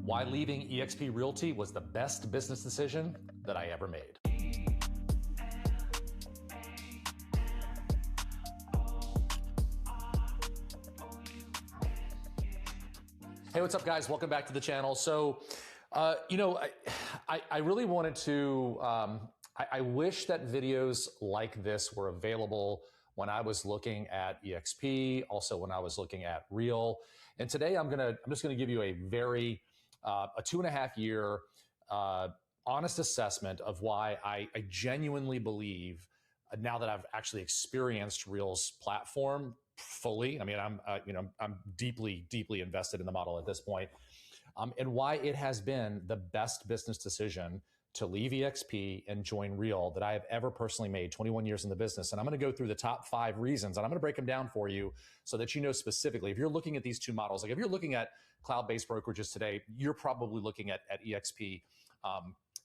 Why leaving eXp Realty was the best business decision that I ever made. Hey, what's up, guys? Welcome back to the channel. So, I really wanted to, I wish that videos like this were available when I was looking at eXp, also when I was looking at Real. And today I'm just gonna give you a very, a 2.5 year honest assessment of why I genuinely believe, now that I've actually experienced Real's platform fully. I mean, I'm deeply invested in the model at this point, and why it has been the best business decision to leave eXp and join Real that I have ever personally made. 21 years in the business, and I'm going to go through the top 5 reasons, and I'm going to break them down for you so that you know specifically. If you're looking at these two models, like if you're looking at cloud-based brokerages today, you're probably looking at eXp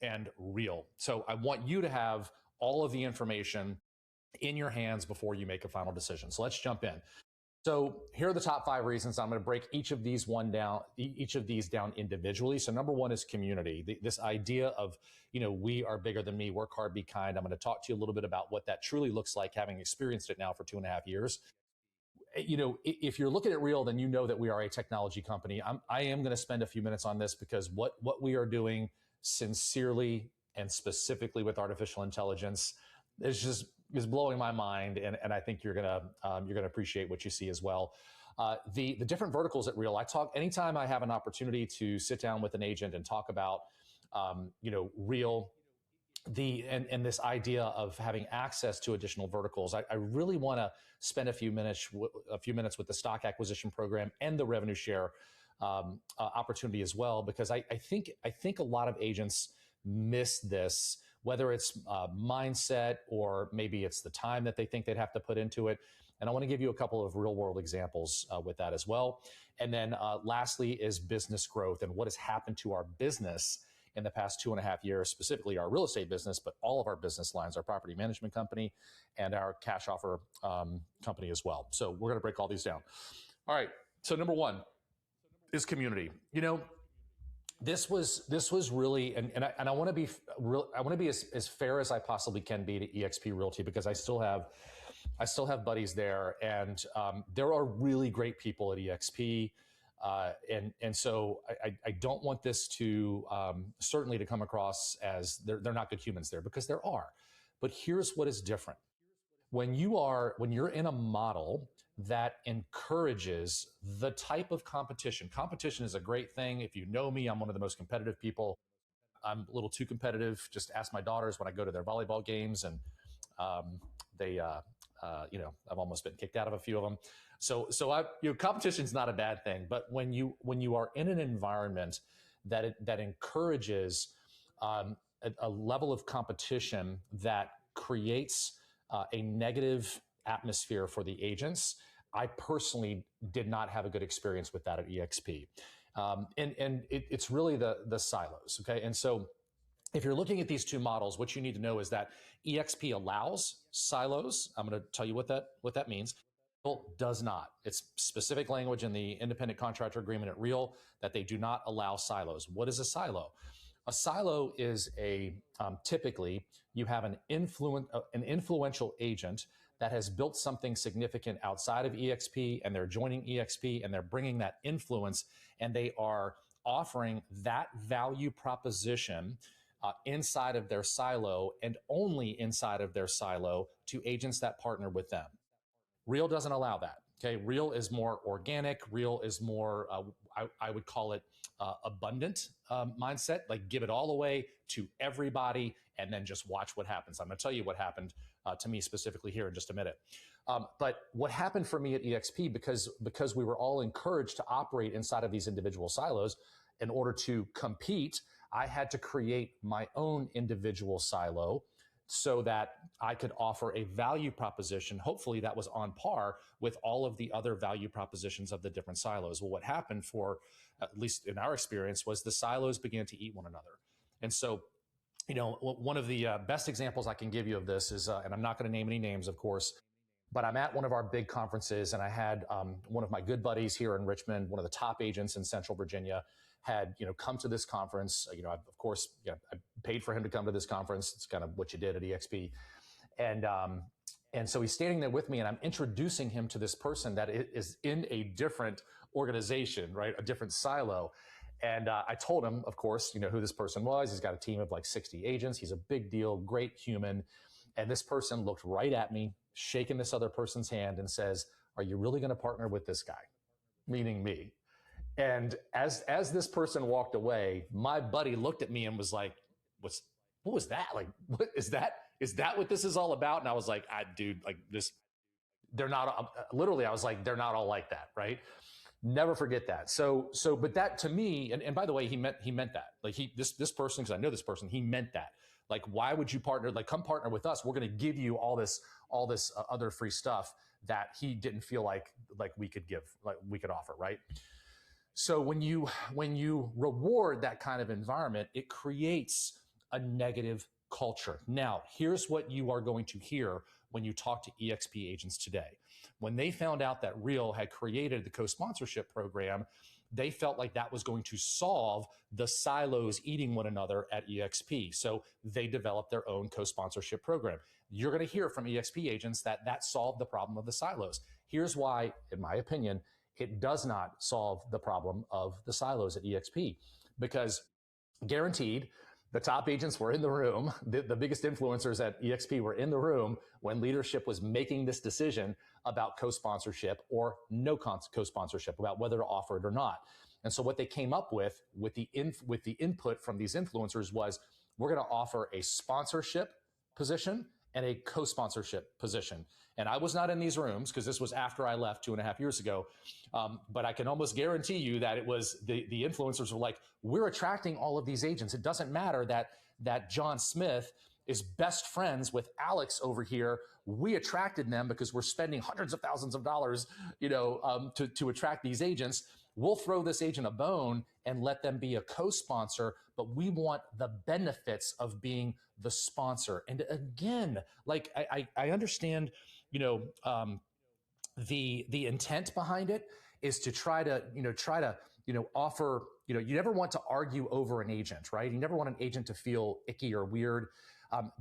and Real. So I want you to have all of the information in your hands before you make a final decision. So let's jump in. So here are the top 5 reasons. I'm going to break each of these down individually. So number 1 is community. This idea of, we are bigger than me, work hard, be kind. I'm going to talk to you a little bit about what that truly looks like, having experienced it now for 2.5 years. If you're looking at Real, then you know that we are a technology company. I am going to spend a few minutes on this because what we are doing sincerely and specifically with artificial intelligence is blowing my mind, and I think you're gonna appreciate what you see as well. The different verticals at Real, I talk anytime I have an opportunity to sit down with an agent and talk about Real, and this idea of having access to additional verticals. I really want to spend a few minutes with the stock acquisition program and the revenue share opportunity as well, because I think a lot of agents miss this, whether it's mindset or maybe it's the time that they think they'd have to put into it. And I want to give you a couple of real world examples with that as well. And then lastly is business growth and what has happened to our business in the past 2.5 years, specifically our real estate business, but all of our business lines, our property management company and our cash offer company as well. So we're going to break all these down. All right. So number 1 is community. This was really, and I want to be real. I want to be as fair as I possibly can be to eXp Realty, because I still have buddies there, and there are really great people at eXp, and so I don't want this to certainly to come across as they're not good humans there, because there are. But here's what is different. When you're in a model that encourages the type of competition. Competition is a great thing. If you know me, I'm one of the most competitive people. I'm a little too competitive. Just ask my daughters when I go to their volleyball games, and I've almost been kicked out of a few of them. So competition is not a bad thing. But when you are in an environment that encourages a level of competition that creates a negative atmosphere for the agents, I personally did not have a good experience with that at eXp. And it's really the silos, okay? And so if you're looking at these two models, what you need to know is that eXp allows silos. I'm going to tell you what that means. Real does not. It's specific language in the independent contractor agreement at Real that they do not allow silos. What is a silo? A silo is typically you have an influential agent that has built something significant outside of eXp, and they're joining eXp, and they're bringing that influence, and they are offering that value proposition inside of their silo, and only inside of their silo, to agents that partner with them. Real doesn't allow that. Okay, Real is more organic. Real is more, I would call it abundant mindset, like give it all away to everybody and then just watch what happens. I'm going to tell you what happened to me specifically here in just a minute. But what happened for me at eXp, because we were all encouraged to operate inside of these individual silos, in order to compete, I had to create my own individual silo so that I could offer a value proposition, hopefully that was on par with all of the other value propositions of the different silos. Well, what happened, for at least in our experience, was the silos began to eat one another. And so, one of the best examples I can give you of this is, and I'm not going to name any names, of course, but I'm at one of our big conferences, and I had one of my good buddies here in Richmond, one of the top agents in Central Virginia, had, come to this conference. Of course, I paid for him to come to this conference. It's kind of what you did at eXp. And so he's standing there with me, and I'm introducing him to this person that is in a different organization, right? A different silo. And I told him, of course, who this person was. He's got a team of like 60 agents. He's a big deal, great human. And this person looked right at me, shaking this other person's hand, and says, "Are you really going to partner with this guy?" Meaning me. And as this person walked away, my buddy looked at me and was like, what was that? Like, what is that? Is that what this is all about? And I was like, dude, like this, they're not, literally, I was like, they're not all like that, right? Never forget that. So, but that to me, and by the way, he meant that. Like this person, because I know this person, he meant that. Like, why would you partner? Like, come partner with us. We're going to give you all this other free stuff that he didn't feel like we could give, like we could offer, right? So when you reward that kind of environment, it creates a negative culture. Now, here's what you are going to hear when you talk to eXp agents today. When they found out that Real had created the co-sponsorship program, they felt like that was going to solve the silos eating one another at eXp. So they developed their own co-sponsorship program. You're going to hear from eXp agents that solved the problem of the silos. Here's why, in my opinion, it does not solve the problem of the silos at eXp, because guaranteed, the top agents were in the room. The biggest influencers at eXp were in the room when leadership was making this decision about co-sponsorship or no co-sponsorship, about whether to offer it or not. And so what they came up with the input from these influencers was, we're going to offer a sponsorship position and a co-sponsorship position. And I was not in these rooms because this was after I left 2.5 years ago. But I can almost guarantee you that it was the influencers were like, we're attracting all of these agents. It doesn't matter that John Smith is best friends with Alex over here. We attracted them because we're spending hundreds of thousands of dollars, to attract these agents. We'll throw this agent a bone and let them be a co-sponsor, but we want the benefits of being the sponsor. And again, like I understand, the intent behind it is to try to offer, you never want to argue over an agent, right? You never want an agent to feel icky or weird.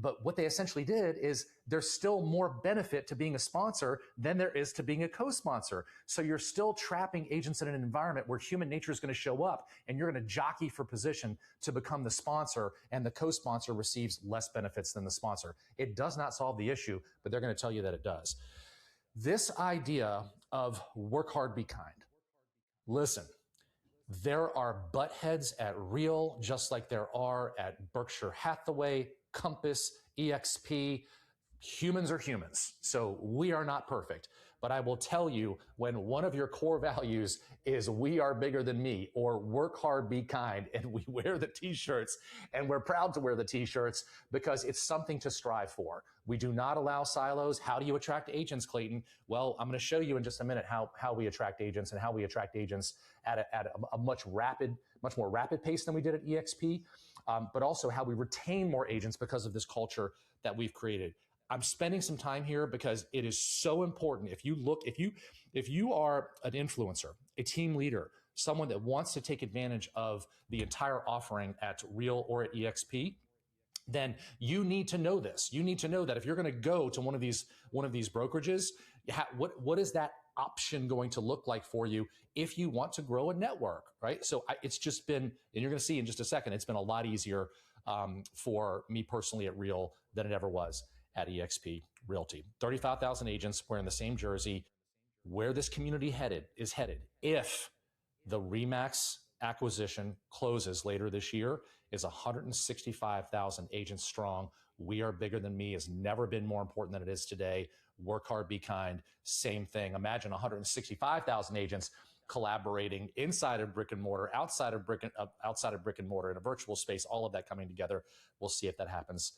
But what they essentially did is there's still more benefit to being a sponsor than there is to being a co-sponsor. So you're still trapping agents in an environment where human nature is going to show up, and you're going to jockey for position to become the sponsor, and the co-sponsor receives less benefits than the sponsor. It does not solve the issue, but they're going to tell you that it does. This idea of work hard, be kind. Listen, there are butt heads at Real, just like there are at Berkshire Hathaway, Compass, eXp. Humans are humans, so we are not perfect. But I will tell you, when one of your core values is we are bigger than me, or work hard, be kind, and we wear the t-shirts, and we're proud to wear the t-shirts because it's something to strive for. We do not allow silos. How do you attract agents, Clayton? Well, I'm going to show you in just a minute how we attract agents, and how we attract agents at a much more rapid pace than we did at eXp, but also how we retain more agents because of this culture that we've created. I'm spending some time here because it is so important. If you are an influencer, a team leader, someone that wants to take advantage of the entire offering at Real or at eXp, then you need to know this. You need to know that if you're going to go to one of these brokerages, what is that option going to look like for you if you want to grow a network, right? So it's just been, and you're going to see in just a second, it's been a lot easier for me personally at Real than it ever was at eXp Realty. 35,000 agents wearing the same jersey. Where this community is headed, if the RE/MAX acquisition closes later this year, is 165,000 agents strong. We are bigger than me has never been more important than it is today. Work hard, be kind. Same thing. Imagine 165,000 agents collaborating inside of brick and mortar, outside of brick and mortar, in a virtual space, all of that coming together. We'll see if that happens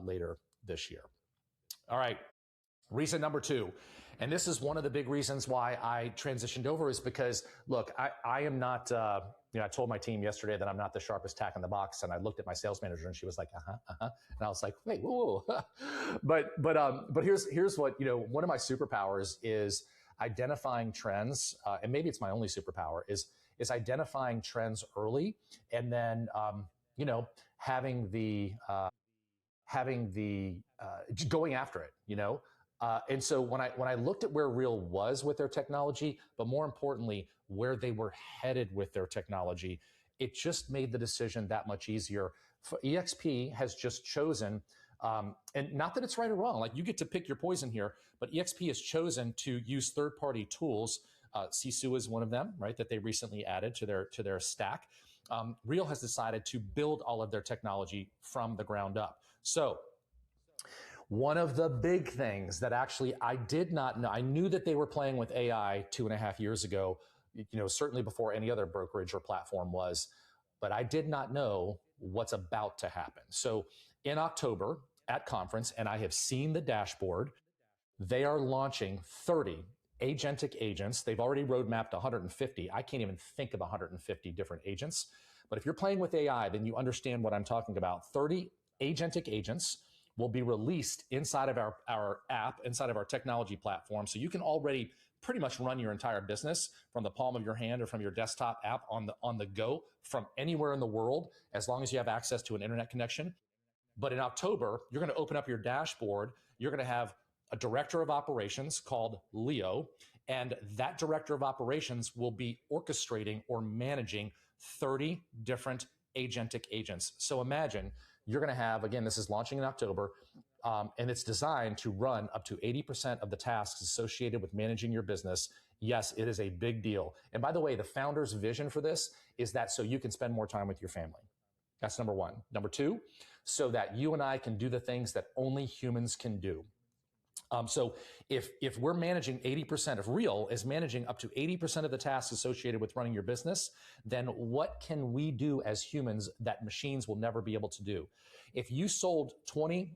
later this year. All right. Reason number 2, and this is one of the big reasons why I transitioned over, is because, look, I am not, I told my team yesterday that I'm not the sharpest tack in the box, and I looked at my sales manager and she was like, and I was like, wait, whoa. but here's what, one of my superpowers is identifying trends, and maybe it's my only superpower, is identifying trends early, and then having the going after it, and so when I looked at where Real was with their technology, but more importantly, where they were headed with their technology, it just made the decision that much easier. eXp has just chosen, and not that it's right or wrong, like you get to pick your poison here, but eXp has chosen to use third-party tools. Sisu is one of them, right? That they recently added to their stack. Real has decided to build all of their technology from the ground up. So one of the big things that actually I did not know, I knew that they were playing with AI 2.5 years ago, certainly before any other brokerage or platform was, but I did not know what's about to happen. So in October at conference, and I have seen the dashboard, they are launching 30 agentic agents. They've already roadmapped 150. I can't even think of 150 different agents. But if you're playing with AI, then you understand what I'm talking about. 30 agentic agents will be released inside of our app, inside of our technology platform. So you can already pretty much run your entire business from the palm of your hand or from your desktop app on the go from anywhere in the world, as long as you have access to an internet connection. But in October, you're going to open up your dashboard. You're going to have a director of operations called Leo, and that director of operations will be orchestrating or managing 30 different agentic agents. So imagine you're going to have, again, this is launching in October, and it's designed to run up to 80% of the tasks associated with managing your business. Yes, it is a big deal. And by the way, the founder's vision for this is that so you can spend more time with your family. That's number one. Number two, so that you and I can do the things that only humans can do. So if we're managing 80%, if Real is managing up to 80% of the tasks associated with running your business, then what can we do as humans that machines will never be able to do? If you sold 20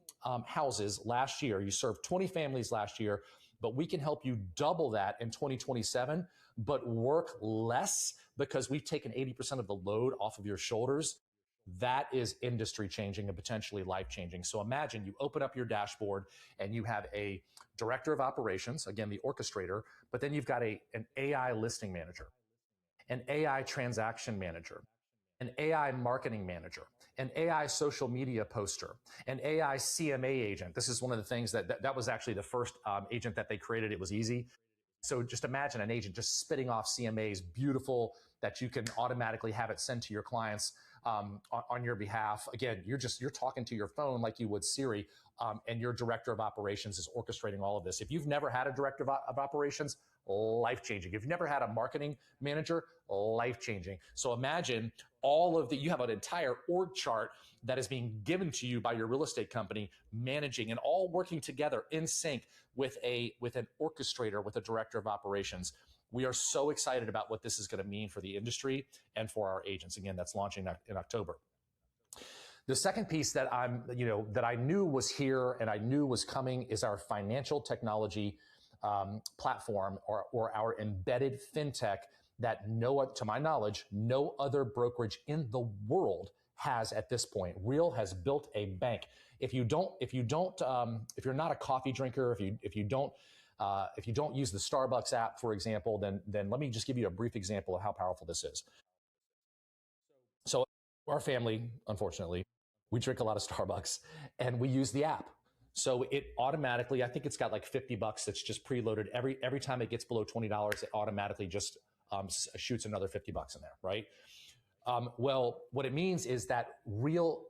houses last year, you served 20 families last year, but we can help you double that in 2027, but work less because we've taken 80% of the load off of your shoulders. That is industry changing and potentially life changing. So imagine you open up your dashboard and you have a director of operations, again, the orchestrator, but then you've got an AI listing manager, an AI transaction manager, an AI marketing manager, an AI social media poster, an AI CMA agent. This is one of the things that was actually the first agent that they created. It was easy. So just imagine an agent just spitting off CMAs, beautiful, that you can automatically have it sent to your clients on your behalf. Again, you're talking to your phone like you would Siri, and your director of operations is orchestrating all of this. If you've never had a director of operations, life-changing. If you've never had a marketing manager, life-changing. So imagine you have an entire org chart that is being given to you by your real estate company, managing and all working together in sync with an orchestrator, with a director of operations. We are so excited about what this is going to mean for the industry and for our agents. Again, that's launching in October. The second piece that that I knew was here and I knew was coming is our financial technology platform or our embedded fintech that to my knowledge, no other brokerage in the world has at this point. Real has built a bank. If you're not a coffee drinker, if you don't use the Starbucks app, for example, then let me just give you a brief example of how powerful this is. So our family, unfortunately, we drink a lot of Starbucks and we use the app. So it automatically, I think it's got like $50 that's just preloaded. Every time it gets below $20, it automatically just shoots another $50 in there, right? Well, what it means is that Real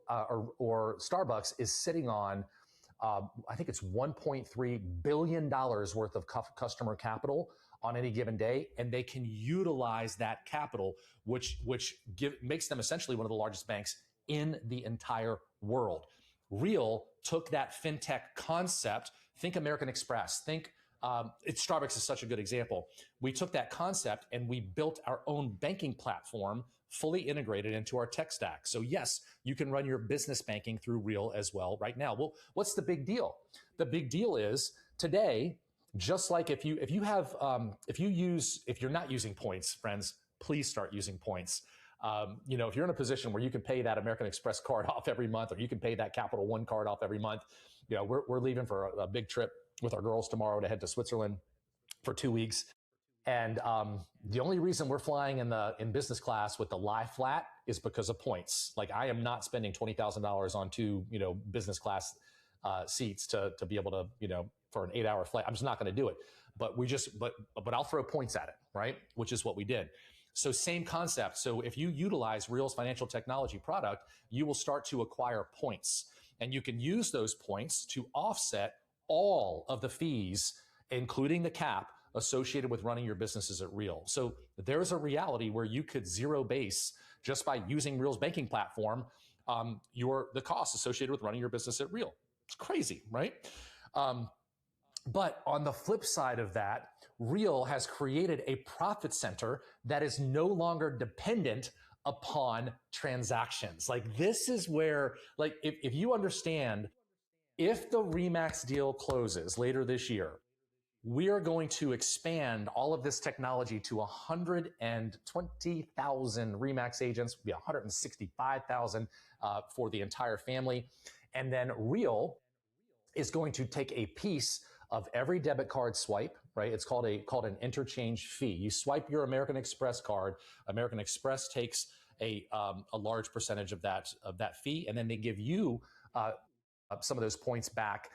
or Starbucks is sitting on, I think it's $1.3 billion worth of customer capital on any given day, and they can utilize that capital, which makes them essentially one of the largest banks in the entire world. Real took that fintech concept. Think American Express. Think Starbucks is such a good example. We took that concept and we built our own banking platform, fully integrated into our tech stack. So yes, you can run your business banking through Real as well right now. Well, what's the big deal? The big deal is today, just like if you're not using points, friends, please start using points. If you're in a position where you can pay that American Express card off every month, or you can pay that Capital One card off every month, we're leaving for a big trip with our girls tomorrow to head to Switzerland for 2 weeks. And the only reason we're flying in business class with the lie flat is because of points. Like, I am not spending $20,000 on two, business class seats to be able to, for an 8-hour flight. I'm just not going to do it. But but I'll throw points at it, right? Which is what we did. So same concept. So if you utilize Real's financial technology product, you will start to acquire points, and you can use those points to offset all of the fees, including the cap associated with running your businesses at Real. So there's a reality where you could zero base just by using Real's banking platform, the costs associated with running your business at Real. It's crazy, right? But on the flip side of that, Real has created a profit center that is no longer dependent upon transactions. Like, this is where, like, if you understand, if the RE/MAX deal closes later this year, we are going to expand all of this technology to 120,000 RE/MAX agents, be 165,000 for the entire family. And then Real is going to take a piece of every debit card swipe, right? It's called an interchange fee. You swipe your American Express card. American Express takes a large percentage of that fee, and then they give you some of those points back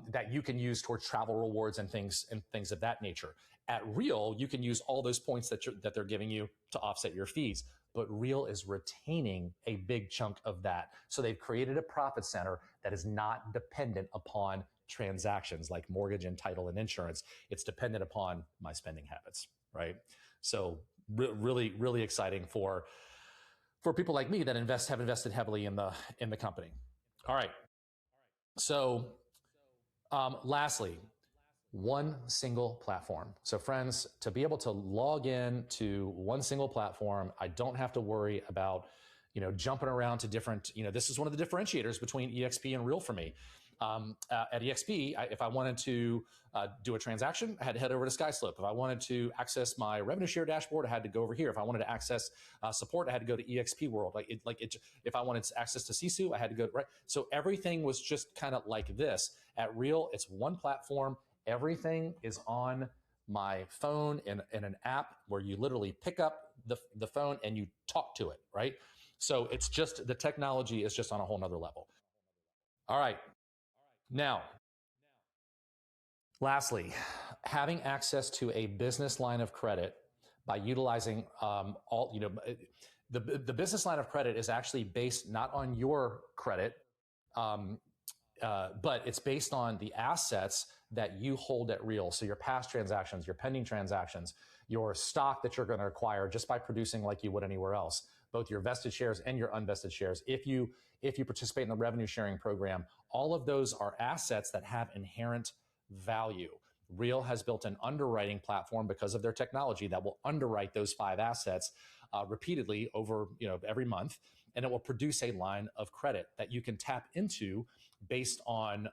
that you can use towards travel rewards and things of that nature. At Real, you can use all those points that they're giving you to offset your fees, but Real is retaining a big chunk of that. So they've created a profit center that is not dependent upon transactions like mortgage and title and insurance. It's dependent upon my spending habits, right? So really, really exciting for people like me that have invested heavily in the company. All right. So lastly, one single platform. So friends, to be able to log in to one single platform, I don't have to worry about, jumping around to different, this is one of the differentiators between eXp and Real for me. At eXp, if I wanted to do a transaction, I had to head over to SkySlope. If I wanted to access my revenue share dashboard, I had to go over here. If I wanted to access support, I had to go to eXp World. If I wanted access to Sisu, I had to go right. So everything was just kind of like this. At Real, it's one platform. Everything is on my phone in an app where you literally pick up the phone and you talk to it, right? So it's just, the technology is just on a whole nother level. All right. Now, lastly, having access to a business line of credit by utilizing the business line of credit is actually based not on your credit, but it's based on the assets that you hold at Real. So your past transactions, your pending transactions, your stock that you're going to acquire just by producing like you would anywhere else, both your vested shares and your unvested shares. If you participate in the revenue sharing program, all of those are assets that have inherent value. Real has built an underwriting platform because of their technology that will underwrite those 5 assets repeatedly over every month, and it will produce a line of credit that you can tap into based on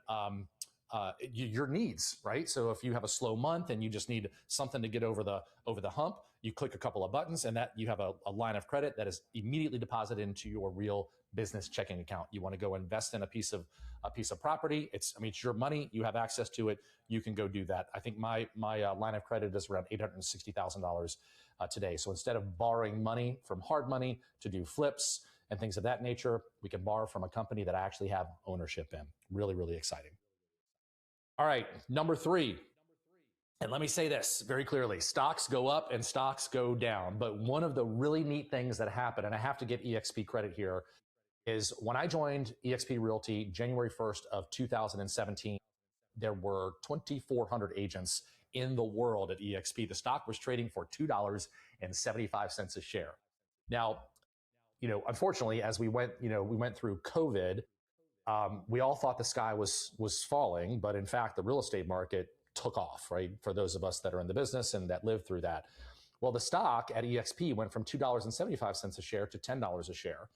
your needs, right? So if you have a slow month and you just need something to get over the hump, you click a couple of buttons and that you have a line of credit that is immediately deposited into your Real business checking account. You want to go invest in a piece of property. It's your money. You have access to it. You can go do that. I think my line of credit is around $860,000 today. So instead of borrowing money from hard money to do flips and things of that nature, we can borrow from a company that I actually have ownership in. Really, really exciting. All right, number 3. And let me say this very clearly. Stocks go up and stocks go down. But one of the really neat things that happened, and I have to give eXp credit here, is when I joined eXp Realty January 1st of 2017, there were 2,400 agents in the world at eXp. The stock was trading for $2.75 a share. Now, unfortunately, as we went through COVID, we all thought the sky was falling, but in fact, the real estate market took off, right? For those of us that are in the business and that lived through that. Well, the stock at eXp went from $2.75 a share to $10 a share.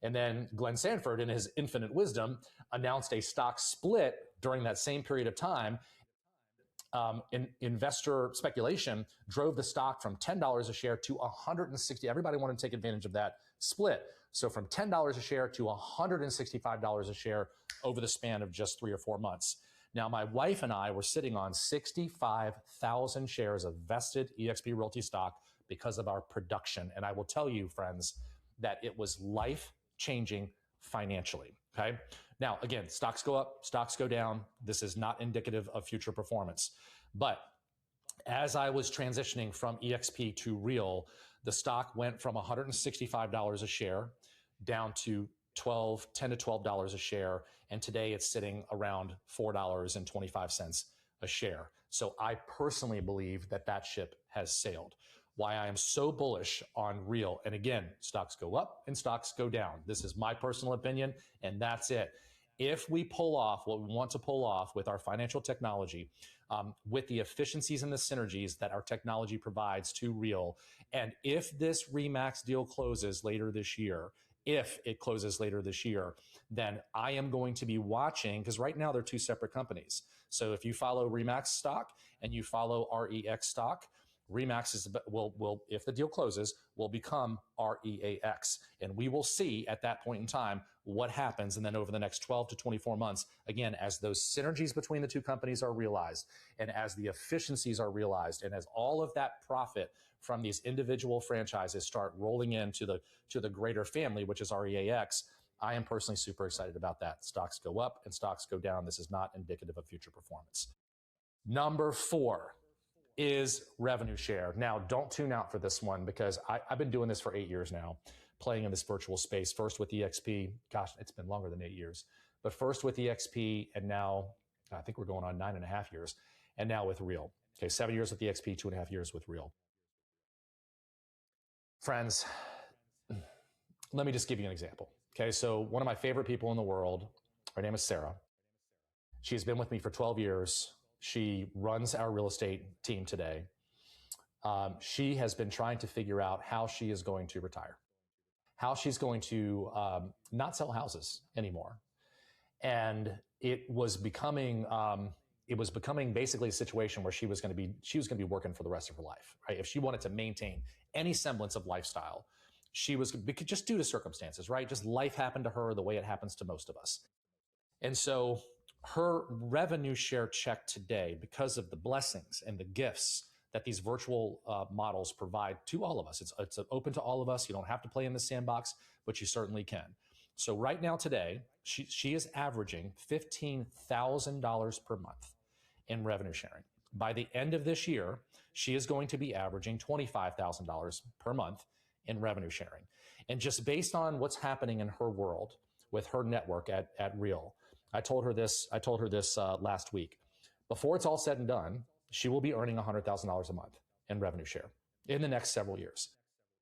And then Glenn Sanford, in his infinite wisdom, announced a stock split during that same period of time. Investor speculation drove the stock from $10 a share to $160. Everybody wanted to take advantage of that split. So from $10 a share to $165 a share over the span of just 3 or 4 months. Now, my wife and I were sitting on 65,000 shares of vested eXp Realty stock because of our production. And I will tell you, friends, that it was life-changing financially, okay? Now, again, stocks go up, stocks go down. This is not indicative of future performance. But as I was transitioning from eXp to Real, the stock went from $165 a share down to $10 to $12 a share. And today it's sitting around $4.25 a share. So I personally believe that that ship has sailed. Why I am so bullish on Real. And again, stocks go up and stocks go down. This is my personal opinion, and that's it. If we pull off what we want to pull off with our financial technology, with the efficiencies and the synergies that our technology provides to Real, and if this RE/MAX deal closes later this year, if it closes later this year, then I am going to be watching, because right now they're two separate companies. So if you follow RE/MAX stock and you follow REX stock, RE/MAX will, if the deal closes, will become REAX. And we will see at that point in time what happens. And then over the next 12 to 24 months, again, as those synergies between the two companies are realized, and as the efficiencies are realized, and as all of that profit from these individual franchises start rolling into the greater family, which is REAX, I am personally super excited about that. Stocks go up and stocks go down. This is not indicative of future performance. Number 4 is revenue share. Now, don't tune out for this one, because I've been doing this for 8 years now, playing in this virtual space, first with eXp. Gosh, it's been longer than 8 years, but first with eXp, and now I think we're going on 9.5 years, and now with Real. Okay, 7 years with eXp, 2.5 years with Real. Friends, let me just give you an example. Okay, so one of my favorite people in the world, her name is Sarah. She's been with me for 12 years. She runs our real estate team today. She has been trying to figure out how she is going to retire, how she's going to not sell houses anymore. And it was becoming basically a situation where she was going to be working for the rest of her life, right? If she wanted to maintain any semblance of lifestyle, just due to circumstances, right? Just life happened to her the way it happens to most of us. And so her revenue share check today, because of the blessings and the gifts that these virtual models provide to all of us, it's open to all of us. You don't have to play in the sandbox, but you certainly can. So right now today, she is averaging $15,000 per month in revenue sharing. By the end of this year, she is going to be averaging $25,000 per month in revenue sharing. And just based on what's happening in her world with her network at Real, I told her this last week. Before it's all said and done, she will be earning $100,000 a month in revenue share in the next several years.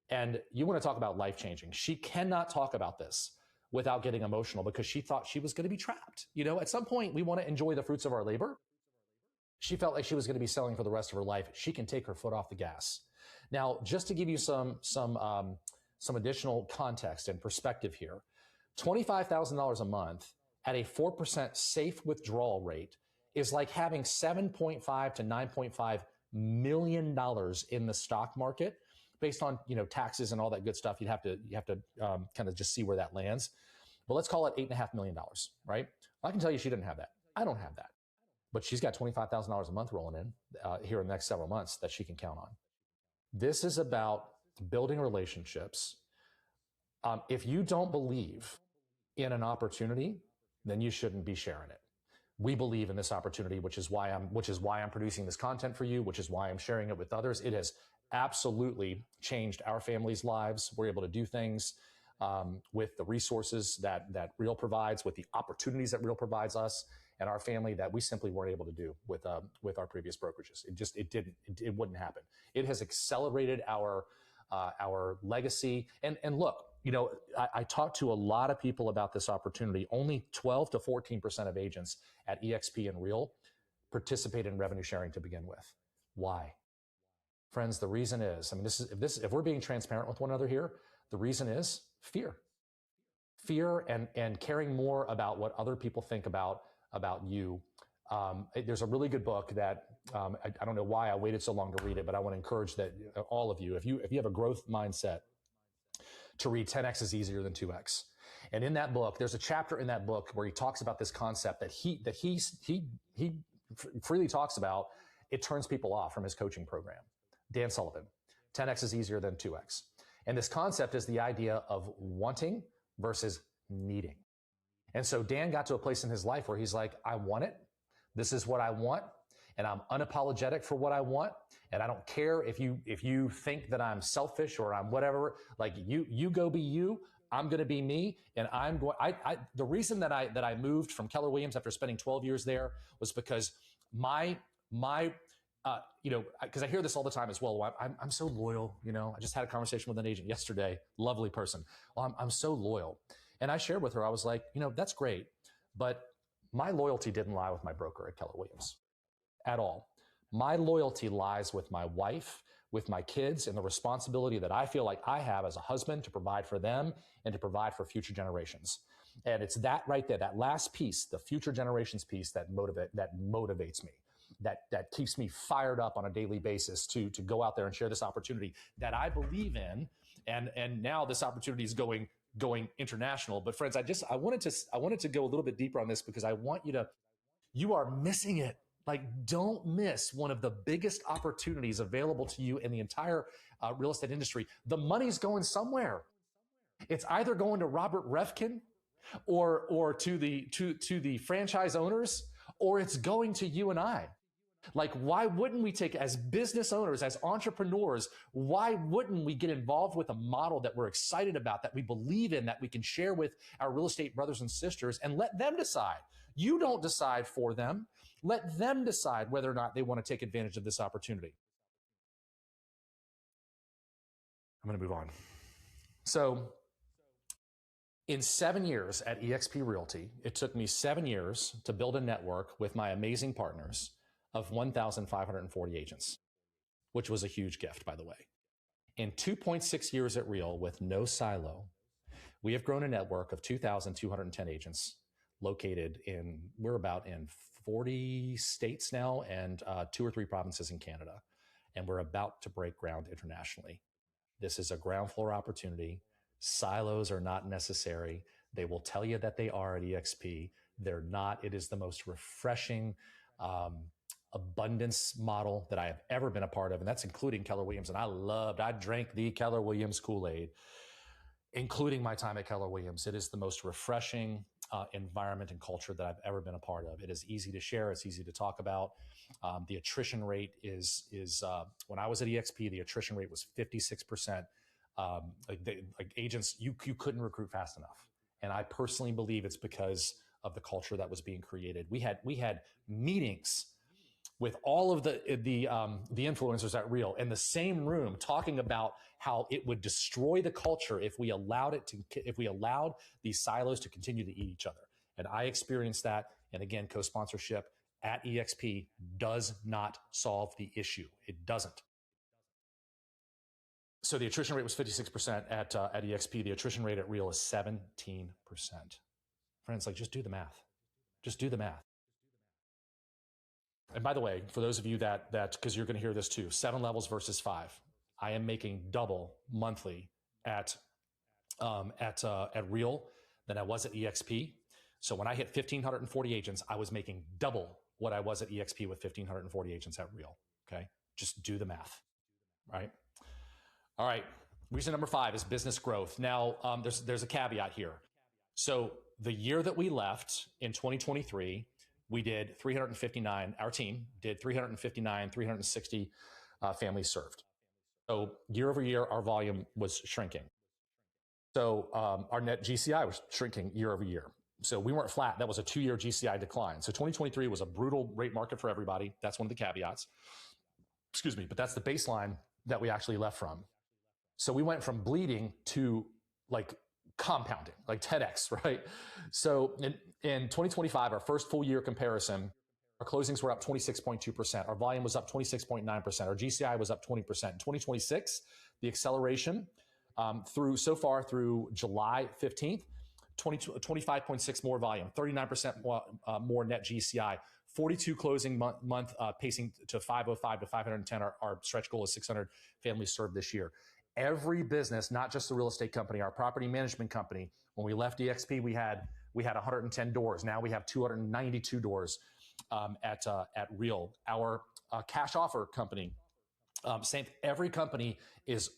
And you want to talk about life-changing. She cannot talk about this without getting emotional, because she thought she was going to be trapped. You know, at some point, we want to enjoy the fruits of our labor. She felt like she was going to be selling for the rest of her life. She can take her foot off the gas. Now, just to give you some additional context and perspective here, $25,000 a month at a 4% safe withdrawal rate is like having $7.5 to $9.5 million in the stock market, based on, you know, taxes and all that good stuff. You have to kind of just see where that lands. But let's call it $8.5 million, right? I can tell you she didn't have that. I don't have that. But she's got $25,000 a month rolling in here in the next several months that she can count on. This is about building relationships. If you don't believe in an opportunity, then you shouldn't be sharing it. We believe in this opportunity, which is why I'm producing this content for you, which is why I'm sharing it with others. It has absolutely changed our family's lives. We're able to do things with the resources that Real provides, with the opportunities that Real provides us and our family, that we simply weren't able to do with our previous brokerages. It wouldn't happen. It has accelerated our legacy. And look, you know, I talked to a lot of people about this opportunity. Only 12 to 14% of agents at eXp and Real participate in revenue sharing to begin with. Why? Friends, the reason is, I mean, if we're being transparent with one another here, the reason is fear. Fear and caring more about what other people think about you. There's a really good book that I don't know why I waited so long to read it, but I want to encourage that all of you, if you have a growth mindset, to read 10X is easier than 2X. And in that book, there's a chapter in that book where he talks about this concept that he freely talks about. It turns people off from his coaching program. Dan Sullivan, 10x is easier than 2x. And this concept is the idea of wanting versus needing. And so Dan got to a place in his life where he's like, I want it. This is what I want. And I'm unapologetic for what I want. And I don't care if you think that I'm selfish or I'm whatever. Like you go be you. I'm going to be me. And I'm going. The reason that I moved from Keller Williams after spending 12 years there was because because I hear this all the time as well. I'm so loyal. I just had a conversation with an agent yesterday. Lovely person. Well, I'm so loyal. And I shared with her, I was like, that's great. But my loyalty didn't lie with my broker at Keller Williams at all. My loyalty lies with my wife, with my kids, and the responsibility that I feel like I have as a husband to provide for them and to provide for future generations. And it's that right there, that last piece, the future generations piece that motivates me, that keeps me fired up on a daily basis to go out there and share this opportunity that I believe in. And now this opportunity is going international. But friends, I wanted to go a little bit deeper on this because I want you are missing it. Like, don't miss one of the biggest opportunities available to you in the entire real estate industry. The money's going somewhere. It's either going to Robert Refkin or to the franchise owners, or it's going to you and I. Like, why wouldn't we take, as business owners, as entrepreneurs, why wouldn't we get involved with a model that we're excited about, that we believe in, that we can share with our real estate brothers and sisters, and let them decide? You don't decide for them. Let them decide whether or not they want to take advantage of this opportunity. I'm going to move on. So in 7 years at eXp Realty, it took me 7 years to build a network with my amazing partners of 1,540 agents, which was a huge gift, by the way. In 2.6 years at Real, with no silo, we have grown a network of 2,210 agents located we're about in 40 states now and 2 or 3 provinces in Canada. And we're about to break ground internationally. This is a ground floor opportunity. Silos are not necessary. They will tell you that they are at eXp. They're not. It is the most refreshing abundance model that I have ever been a part of. And that's including Keller Williams. And I drank the Keller Williams Kool-Aid, including my time at Keller Williams. It is the most refreshing environment and culture that I've ever been a part of. It is easy to share. It's easy to talk about. The attrition rate is when I was at eXp, the attrition rate was 56%. Like agents, you couldn't recruit fast enough. And I personally believe it's because of the culture that was being created. We had meetings with all of the influencers at Real in the same room, talking about how it would destroy the culture if we allowed these silos to continue to eat each other. And I experienced that. And again, co-sponsorship at eXp does not solve the issue. It doesn't. So the attrition rate was 56% at eXp. The attrition rate at Real is 17%. Friends, like, just do the math. Just do the math. And by the way, for those of you that because you're going to hear this too, 7 levels versus 5. I am making double monthly at Real than I was at eXp. So when I hit 1,540 agents, I was making double what I was at eXp with 1,540 agents at Real. Okay, just do the math, right? All right. Reason number 5 is business growth. Now, there's a caveat here. So the year that we left in 2023, we did 359. Our team did 360 families served. So year over year, our volume was shrinking. So our net GCI was shrinking year over year. So we weren't flat. That was a 2-year GCI decline. So 2023 was a brutal rate market for everybody. That's one of the caveats. Excuse me, but that's the baseline that we actually left from. So we went from bleeding to like compounding, like 10x, right? So in 2025, our first full year comparison, our closings were up 26.2%. Our volume was up 26.9%. Our GCI was up 20%. In 2026, the acceleration through July 15th, 25.6 more volume, 39% more net GCI, 42 closing month pacing to 505 to 510. Our stretch goal is 600 families served this year. Every business, not just the real estate company, our property management company, When we left eXp, we had 110 doors. Now we have 292 doors at Real. Our cash offer company, same. Every company is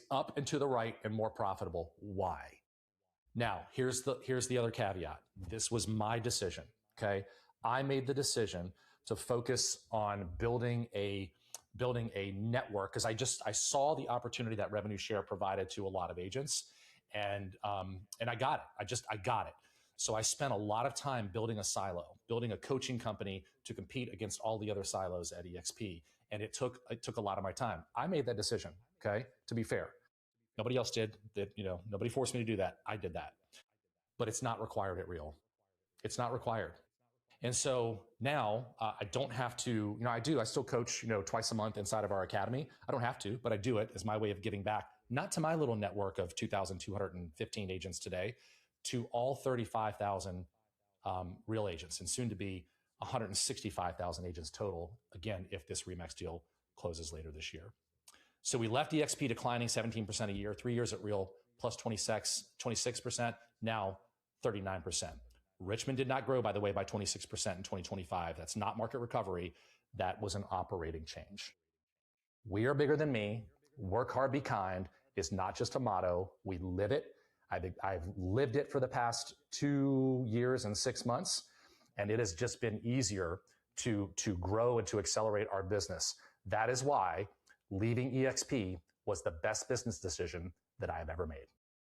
up and to the right and more profitable. Why? Now, here's the other caveat. This was my decision. Okay, I made the decision to focus on building a network because I saw the opportunity that revenue share provided to a lot of agents, and I got it. I got it. So I spent a lot of time building a silo, building a coaching company to compete against all the other silos at eXp, and it took a lot of my time. I made that decision. Okay, to be fair, nobody else did that. Nobody forced me to do that. I did that, but it's not required at Real. It's not required. And so now I don't have to, I do, I still coach, twice a month inside of our academy. I don't have to, but I do it as my way of giving back, not to my little network of 2,215 agents today, to all 35,000 real agents and soon to be 165,000 agents total, again, if this RE/MAX deal closes later this year. So we left eXp declining 17% a year, 3 years at Real, plus 26%, now 39%. Richmond did not grow, by the way, by 26% in 2025. That's not market recovery. That was an operating change. We are bigger than me. Work hard, be kind is not just a motto. We live it. I've lived it for the past 2 years and 6 months, and it has just been easier to grow and to accelerate our business. That is why leaving eXp was the best business decision that I have ever made.